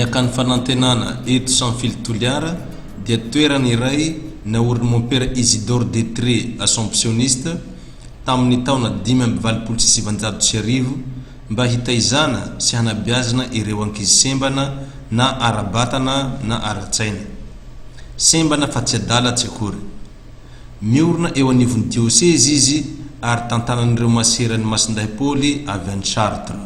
akany fanantenana eto sans fil Toliara dia toerana iray naoriny mon père Isidore Detré Assomptionniste tamin'ny taona 5,7 mba hitaizana sy hanabiazana ireo ankizy sembana na arabatana na aratsaina. Sembana fa tsy adala tsy akory. Miorina eo anivon'ny diocèse izy ary tantanan'ireo maseran'ny Masindahy Paoly avy any Chartres.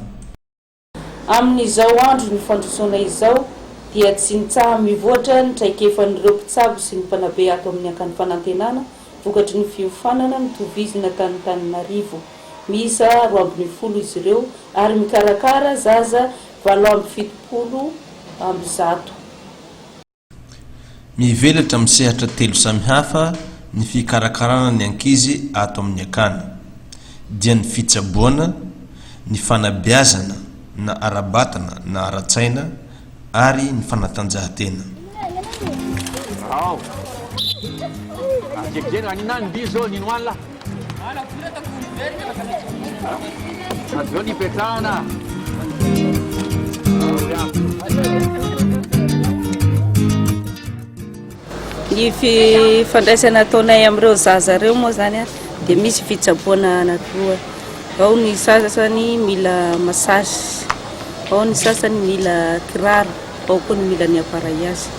Amin'izao andro ny fandrosoana izao dia tsy nitsaha mivoatra ny traikefan'ireo mpitsabo sy ny mpanabe ato amin'ny akany fanantenana vokatry ny fiofanana mitovizina tany-Tananarivo. Misa 20 izy ireo ary mikarakara zaza 770 amby zato. Mivelatra amin'ny sehatra telo samihafa ny fikarakarana ny ankizy ato amin'ny akany dia ny fitsaboana, ny fanabeazana na arabatana na aratsaina ary ny fanatanjahantena. Ny fifandraisana ataonay amin'ireo zaza ireo moa zany dia misy fitsaboana anankiroa. Ao ny sasany mila massage, ao ny sasany mila kiraro, ao koa ny mila ny aparaiazy.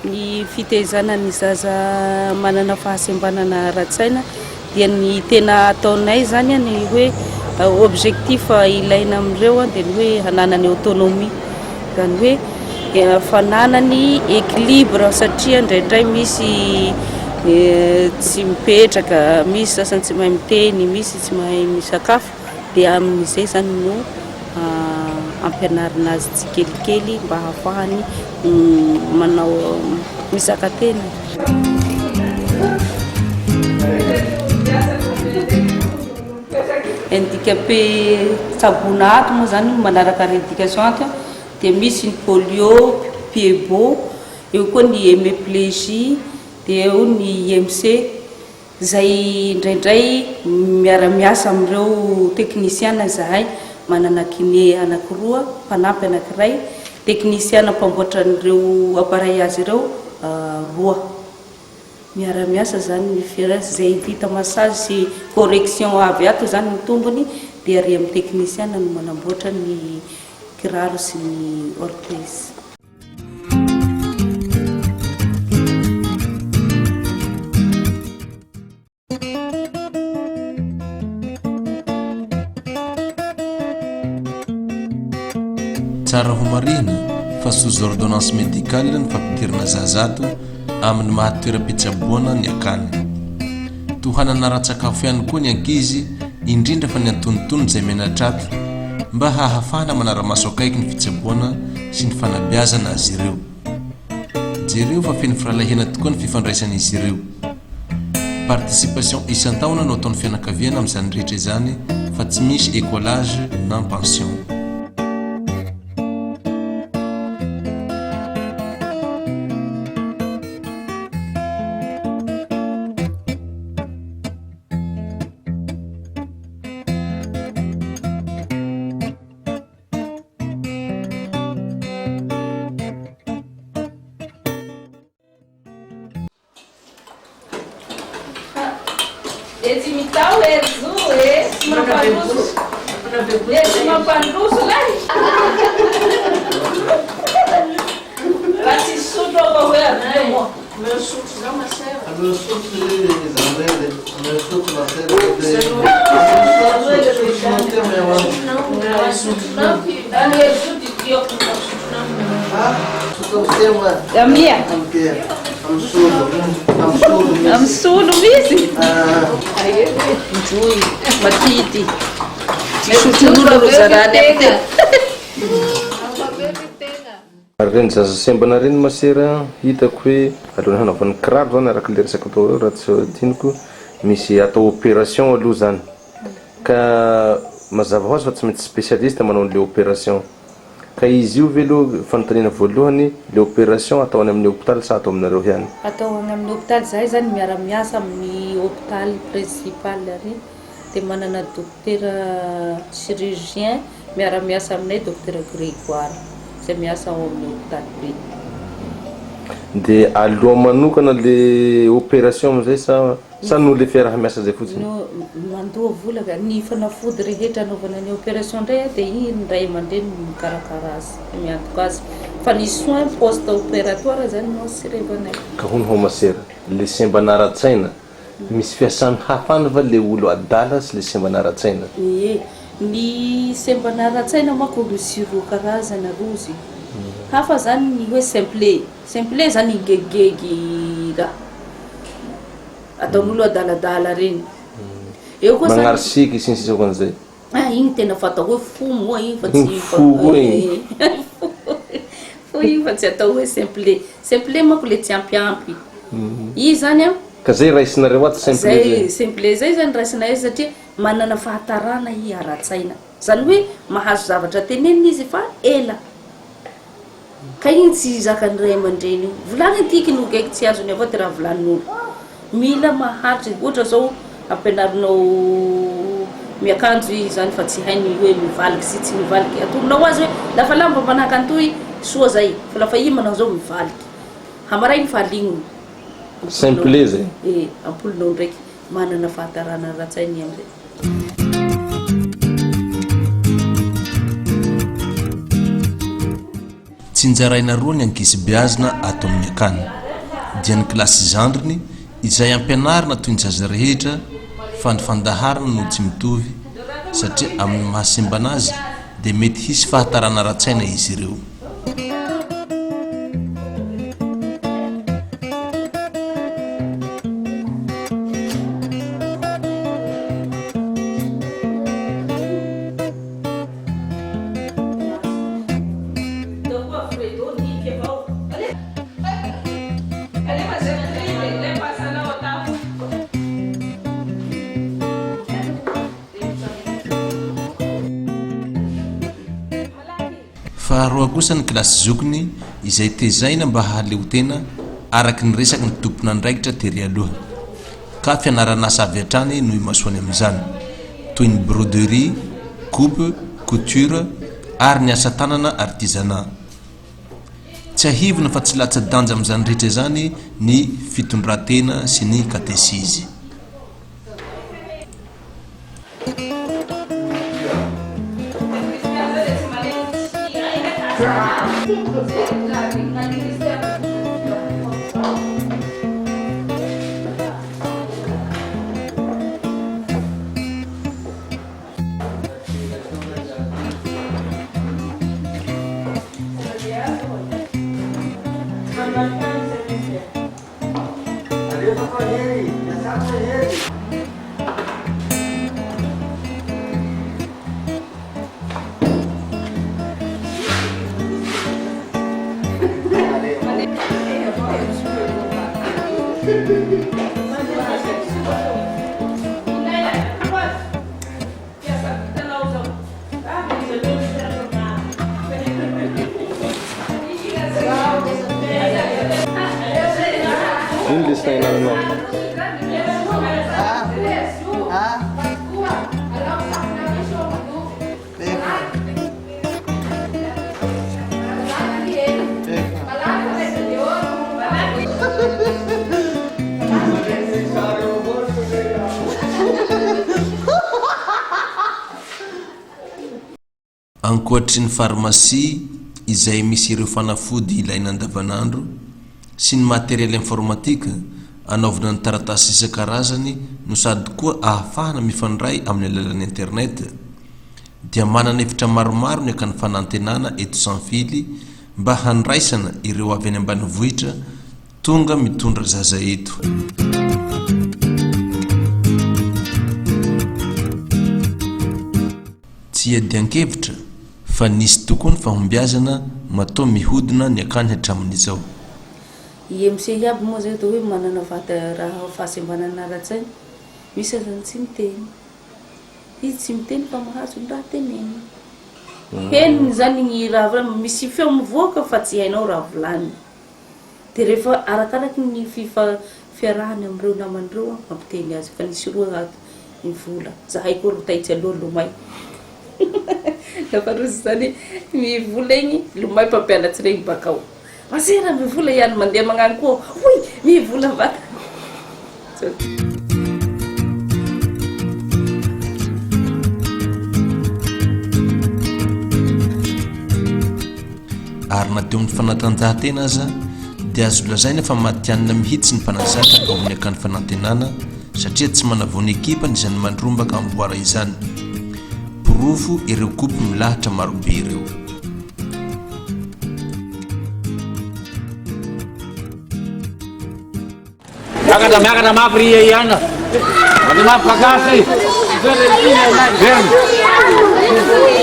Ny fitaizana ny zaza manana fahasembanana aratsaina dia ny tena ataonay zany ny hoe objectif ilaina amin'ireo dia ny hoe hananany autonomie, zany hoe fananany équilibre satria indraindray misy tsy mipetraka, misy sasany tsy mahay miteny, misy tsy mahay misakafo dia amin'izay zany no ampianarina azy tsikelikely mba hahafahany manao misaka tena. Handicapé tsaboana ato moa zany manaraka rééducation ato dia misy ny polio, piebo, eo koa ny hémiplégie, dia eo ny IMC. Zay indraindray miara-miasa amin'ireo teknisiana zahay, manana kiné anankiroa, mpanampy anankiray, teknisiana mpamboatra an'ireo aparaiazy ireo roa. Miara-miasa zany ny fiara zay vita massage sy correction avy ato zany ny tombony dia ary amin'ny teknisiana no manamboatra ny kiraro sy ny orthèse. Tsara ho marina fa sous ordonnance médicale ny fampidirana zazato amin'ny mahatoeram-pitsaboana ny akany. Tohanana ara-tsakafo ihany koa ny ankizy indrindra fa ny antonontonony izay menatrato mba hahafahana manara-maso akaiky ny fitsaboana sy ny fanabeazana azy ireo. Jereo fa feno firalahena tokoa ny fifandraisan'izy ireo. Participation isan-taona no ataon'ny fianakaviana amin'izany rehetra izany fa tsy misy écolage na pension. Esse mitau é azul, esse mapanduso. Esse mapanduso lá. Lá se sudo ao governo. Meu suto não nasceu. Meu suto meu suto nasceu. Não é suto não, que dá é suto de que eu não. Ah, suto você é a minha. I'm surdo mesmo? Jui, matiti. Sutura rosarada. Reny zaza sembana reny masera hitako hoe alohan'ny hanaovan'ny kiraro zany araka le resaka atao raha tsy tiniko misy atao opération aloha zany ka mazava ho azy fa tsy maintsy spécialiste manao an'le opération ka izy io ve aloha fanontaniana voalohany le opération atao any amin'ny hôpitaly sa atao aminareo ihany? Atao any amin'ny hôpitaly zahay zany miara-miasa amin'ny hôpitaly principal ary dia manana docteur chirurgien miara-miasa aminay docteur Grégoire zay miasa ao amin'ny hôpitaly be. dia aloha manokana le opération amizay sa no le fiaraha miasa zay fotsiny no mandoa vola ka ny fanafody rehetra anaovana ny opération ndray dia iny ray aman-dreny mikarakara azy miantoka azy fa ny soin poste opératoire zany no sirevanay. ka hono ho masera le sembana ara-tsaina misy fiasany hafany va le olo adala sy le sembana ara-tsaina? Ie, ny sembana ara-tsaina manko misy roa karazana rozy. Hafa zany ny hoe simple zany gegegy raha ataon'olo adaladala reny. Eo koa magnary siky sy ny sisa okan'izay. Igny tena fatao hoe fo moa igny fa tsy fo igny. fo igny fa tsy atao hoe simple manko le tsy ampiampy. I zany a ka zay raisinareo ato simple zay zany raisinay satria manana fahatarana i ara-tsaina. Zany hoe mahazo zavatra tenenina izy fa ela. Ka igny tsy zakany ray aman-dreny volany tiky no kaiky tsy azony avao ty raha volanin'olo. Mila maharitra ohatra zao ampianarinao miakanjo zany fa tsy hainy hoe mivaliky sy tsy mivaliky atoronao azy hoe lafa lamba manahaka antoy soa zay fa lafa i manao zao mivaliky hamarainy fa alignony. simple zay. Ampolinao ndraiky manana fahatarana ara-tsainy amizay. tsy njaraina roa ny ankizy beazina ato amin'ny akany dia ny kilasy zandriny izay ampianarina toy ny zaza rehetra fa ny fandaharana no tsy mitovy satria amin'ny mahasembana azy dia mety hisy fahatarana ara-tsaina izy ireo. Faharoa kosa ny kilasy zokiny izay tezaina mba hahaleo tena araky ny resaky ny tompona andraikitra tery aloha ka fianarana asa avy hatrany no imasoany amin'izany toy ny broderie, coupe, couture ary ny asa tanana artisanat. Tsy ahivina fa tsy latsa-danja amin'izany rehetra zany ny fitondratena sy ny katesizy. Ino le sy nahinananao? Ankoatry ny pharmacie izay misy ireo fanafody ilaina andavanandro sy ny matériel informatique anaovana ny taratasy isan-karazany no sady koa ahafahana mifandray amin'ny alalan'ny internet dia manana efitra maromaro ny akany fanantenana eto sans fily mba handraisana ireo avy any ambanivohitra tonga mitondra zaza eto. Tsy adiankevitra fa nisy tokony fahombiazana matao mihodina ny akany hatramin'izao. Ie misy aby moa zay hoe manana vata raha fahasembanana ara-tsaina misy azany tsy miteny izy tsy miteny fa mahazo ny raha teneny heniny zany ny raha volany misy feo mivoaka fa tsy hainao raha volany dia rehefa arakaraky ny fiarahany amin'ireo namandreo mampiteny azy fa nisy roa ato ny vola zahay koa rotaitsy aloha lomay Lafarozy zany mivola igny lomay mpampianatsy regny bakao. Masera mivola ihany mandeha magnano koa. Oy, mivola va. Ary na teo amin'ny fanatanjahantena aza dia azo lazaina fa matianina mihitsy ny mpanazaka ao amin'ny akany fanantenana satria tsy manavoana ekipa ny izany mandrombaka amboara izany. Porofo ireo kopy milahatra marobe ireo. Miakatra mafy ry ihana. Mati mafy kakasy. Verny.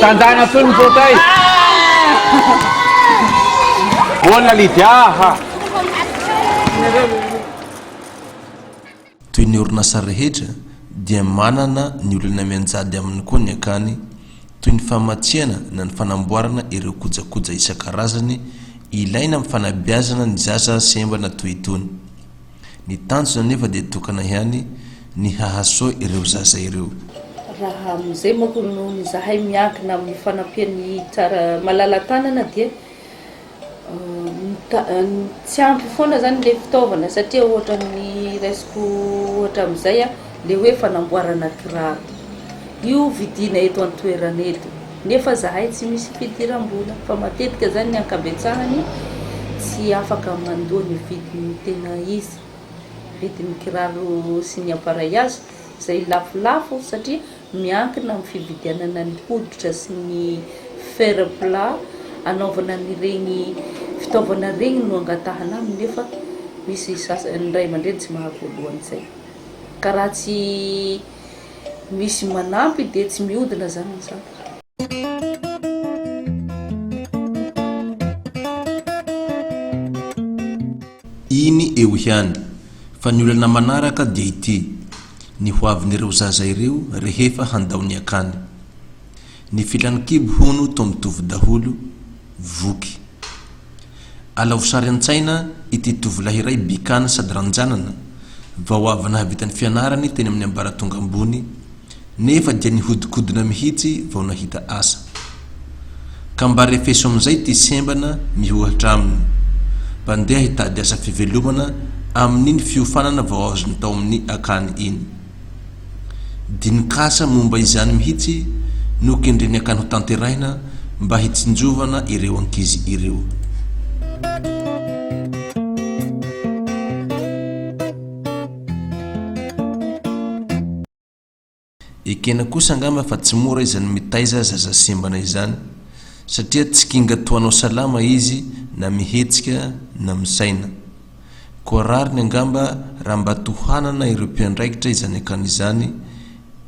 Tandana tony ny potay. Olona lidiaha. Toy ny orinasa rehetra dia manana ny olona mianjady aminy koa ny akany toy ny famatsiana na ny fanamboarana ireo kojakoja isan-karazany ilaina amin'ny fanabeazana ny zaza sembana toy itony. Ny tanjona nefa dia tokana ihany ny hahasoa ireo zaza ireo. Raha amizay manko no zahay miankina amin'ny fanampiany tsara malala-tanana dia tsy ampy foana zany le fitaovana satria ohatra ny resiko ohatra amizay le hoe fanamboarana kiraro io vidina eto an-toerana eto nefa zahay tsy misy fidiram-bola fa matetika zany ny ankabetsahany tsy afaka mandoa ny vidiny tena izy vidiny kiraro sy ny appareillage zay lafolafo satria miankina amin'ny fividianana ny hoditra sy ny fer plat anaovana ny regny fitaovana regny no angatahana aminy nefa misy ny ray aman-dreny tsy mahavoalohan'izay ka raha tsy misy manampy dia tsy mihodina zany ny zaka. Iny eo ihany fa ny olana manaraka dia ity ny hoavin'ireo zaza ireo rehefa handao ny akany. Ny filany kibo hono to mitovy daholo voky. Alao sary an-tsaina ity tovolahy iray bikana sady ranjanana vao avy nahavitany fianarany teny amin'ny ambaratonga ambony nefa dia nihodikodina mihitsy vao nahita asa. Ka mba refeso amin'izay ty sembana mihohatra aminy mpandeha hitady asa fivelomana amin'iny fiofanana vao azony tao amin'ny akany iny. Dinikasa momba izany mihitsy no kendreny akany ho tanterahina mba hitsinjovana ireo ankizy ireo. Ekena kosa angamba fa tsy mora izany mitaiza zaza sembana izany satria tsy kinga toanao salama izy na mihetsika na misaina. Koa rariny angamba raha mba tohanana ireo mpiandraikitra izany akany izany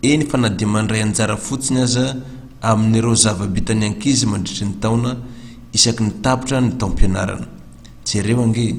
eny fa na dia mandray anjara fotsiny aza amin'ireo zava-bitany ankizy mandritry ny taona isaky ny tapitra ny taom-pianarana. Jereo ange.